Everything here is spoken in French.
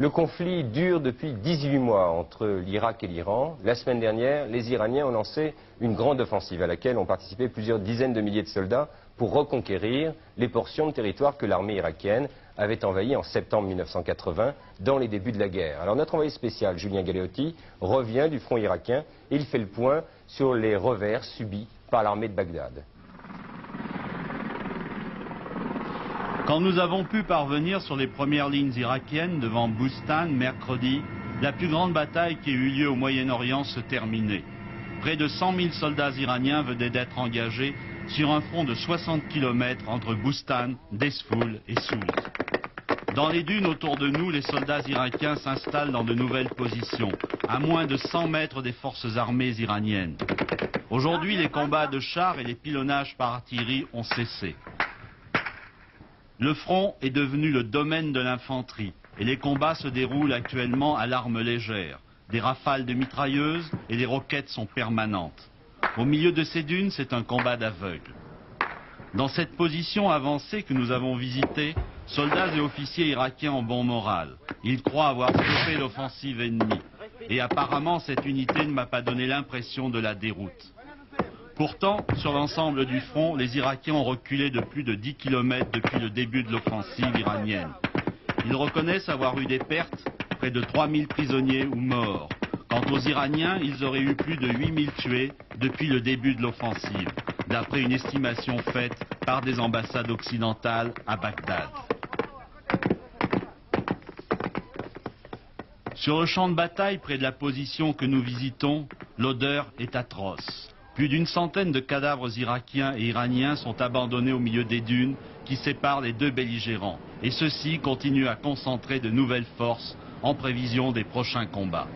Le conflit dure depuis 18 mois entre l'Irak et l'Iran. La semaine dernière, les Iraniens ont lancé une grande offensive à laquelle ont participé plusieurs dizaines de milliers de soldats pour reconquérir les portions de territoire que l'armée irakienne avait envahies en septembre 1980 dans les débuts de la guerre. Alors notre envoyé spécial, Julien Galeotti, revient du front irakien et il fait le point sur les revers subis par l'armée de Bagdad. Quand nous avons pu parvenir sur les premières lignes irakiennes devant Boustan mercredi, la plus grande bataille qui a eu lieu au Moyen-Orient se terminait. Près de 100 000 soldats iraniens venaient d'être engagés sur un front de 60 km entre Boustan, Desfoul et Souz. Dans les dunes autour de nous, les soldats irakiens s'installent dans de nouvelles positions, à moins de 100 mètres des forces armées iraniennes. Aujourd'hui, les combats de chars et les pilonnages par artillerie ont cessé. Le front est devenu le domaine de l'infanterie et les combats se déroulent actuellement à l'arme légère. Des rafales de mitrailleuses et des roquettes sont permanentes. Au milieu de ces dunes, c'est un combat d'aveugles. Dans cette position avancée que nous avons visitée, soldats et officiers irakiens ont bon moral. Ils croient avoir stoppé l'offensive ennemie. Et apparemment, cette unité ne m'a pas donné l'impression de la déroute. Pourtant, sur l'ensemble du front, les Irakiens ont reculé de plus de 10 km depuis le début de l'offensive iranienne. Ils reconnaissent avoir eu des pertes, près de 3000 prisonniers ou morts. Quant aux Iraniens, ils auraient eu plus de 8000 tués depuis le début de l'offensive, d'après une estimation faite par des ambassades occidentales à Bagdad. Sur le champ de bataille, près de la position que nous visitons, l'odeur est atroce. Plus d'une centaine de cadavres irakiens et iraniens sont abandonnés au milieu des dunes qui séparent les deux belligérants. Et ceux-ci continuent à concentrer de nouvelles forces en prévision des prochains combats.